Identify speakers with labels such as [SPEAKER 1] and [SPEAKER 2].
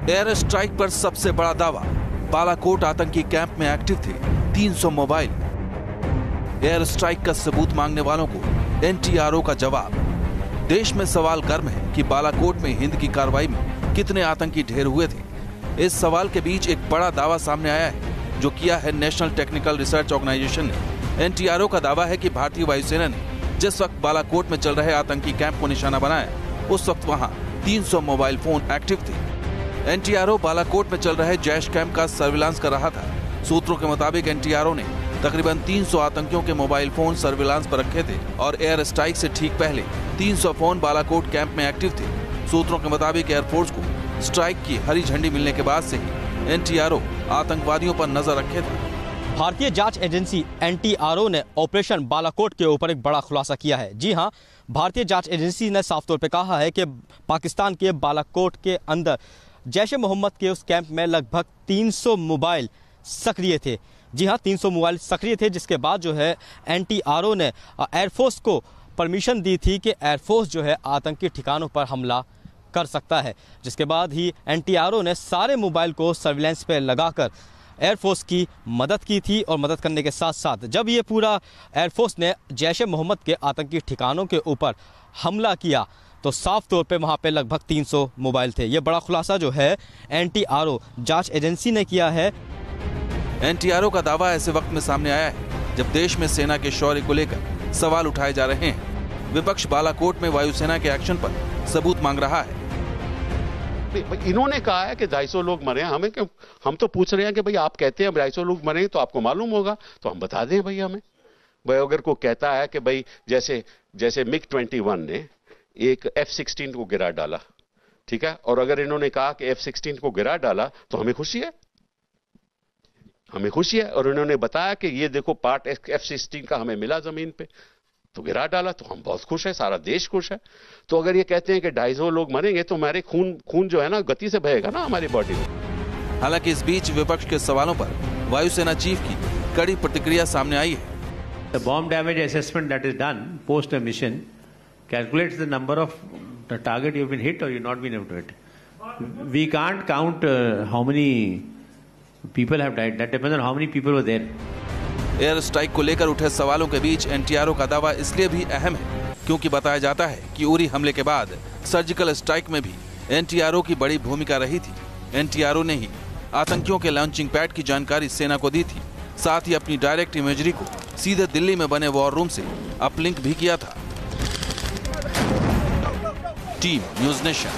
[SPEAKER 1] Air strike पर सबसे बड़ा दावा, बालाकोट आतंकी कैंप में एक्टिव थे 300 मोबाइल। एयर स्ट्राइक का सबूत मांगने वालों को NTRO का जवाब। देश में सवाल गर्म है कि बालाकोट में हिंद की कार्रवाई में कितने आतंकी ढेर हुए थे। इस सवाल के बीच एक बड़ा दावा सामने आया है जो किया है नेशनल टेक्निकल रिसर्च ऑर्गेनाइजेशन ने। NTRO का दावा है कि भारतीय वायुसेना ने जिस वक्त बालाकोट में चल रहे आतंकी कैंप को निशाना बनाया, उस वक्त वहां 300 मोबाइल फोन एक्टिव थे। NTRO बालाकोट में चल रहे जैश कैंप का सर्विलांस कर रहा था। सूत्रों के मुताबिक NTRO ने तकरीबन 300 आतंकियों के मोबाइल फोन सर्विलांस पर रखे थे और एयर स्ट्राइक से ठीक पहले 300 फोन बालाकोट कैंप में एक्टिव थे। सूत्रों के मुताबिक एयरफोर्स को स्ट्राइक की हरी झंडी मिलने के बाद से ही NTRO आतंकवादियों पर नजर रखे थे।
[SPEAKER 2] भारतीय जांच एजेंसी NTRO ने ऑपरेशन बालाकोट के ऊपर एक बड़ा खुलासा किया है। जी हां, भारतीय जांच एजेंसी ने साफ तौर पे कहा है कि पाकिस्तान के बालाकोट के अंदर जैश ए मोहम्मद के उस कैंप में लगभग 300 मोबाइल सक्रिय थे। जी हां, 300 मोबाइल सक्रिय थे, जिसके बाद जो है NTRO ने एयरफोर्स को परमिशन दी थी कि एयरफोर्स जो है आतंकी ठिकानों पर हमला कर सकता है। जिसके बाद ही NTRO ने सारे मोबाइल को सर्विलेंस पे लगाकर एयरफोर्स की मदद की थी और मदद करने के साथ साथ जब ये पूरा एयरफोर्स ने जैश ए मोहम्मद के आतंकी ठिकानों के ऊपर हमला किया तो साफ तौर पे वहाँ पे लगभग 300 मोबाइल थे। ये बड़ा खुलासा जो है NTRO जांच एजेंसी ने किया है।
[SPEAKER 1] NTRO का दावा ऐसे वक्त में सामने आया है जब देश में सेना के शौर्य को लेकर सवाल उठाए जा रहे हैं। विपक्ष बालाकोट में वायुसेना के एक्शन पर सबूत मांग रहा है।
[SPEAKER 3] इन्होंने कहा है कि 250 लोग मरे, हमें क्यों? हम तो पूछ रहे हैं कि भाई आप कहते हैं 250 लोग मरे तो आपको मालूम होगा तो हम बता दें भाई हमें। भाई अगर कोई कहता है कि भाई जैसे MiG-21 ने एक F-16 को गिरा डाला, ठीक है, और अगर इन्होंने कहा कि F-16 को गिरा डाला तो हमें खुशी है, हमें खुशी है। और इन्होंने बताया कि ये देखो पार्ट F-16 का हमें मिला जमीन पे तो गिरा डाला, तो हम बहुत खुश है, सारा देश खुश है। तो अगर ये कहते हैं कि 250 लोग मरेंगे तो हमारे खून जो है ना गति से बहेगा ना हमारी बॉडी में।
[SPEAKER 1] हालांकि इस बीच विपक्ष के सवालों पर वायुसेना चीफ की कड़ी प्रतिक्रिया सामने आई है।
[SPEAKER 4] The bomb damage assessment that is done post a mission calculates the number of the target you've been hit or you've not been able to hit. We can't count how many people have died. That depends on how many people were there.
[SPEAKER 1] Air strike को लेकर उठे सवालों के बीच NTRO का दावा इसलिए भी अहम है क्योंकि बताया जाता है कि उरी हमले के बाद सर्जिकल स्ट्राइक में भी NTRO की बड़ी भूमिका रही थी। NTRO ने ही आतंकियों के लॉन्चिंग पैड की जानकारी सेना को दी थी, साथ ही अपनी डायरेक्ट इमेजरी को सीधे दिल्ली में बने वॉर रूम से अपलिंक भी किया था। Team news nation.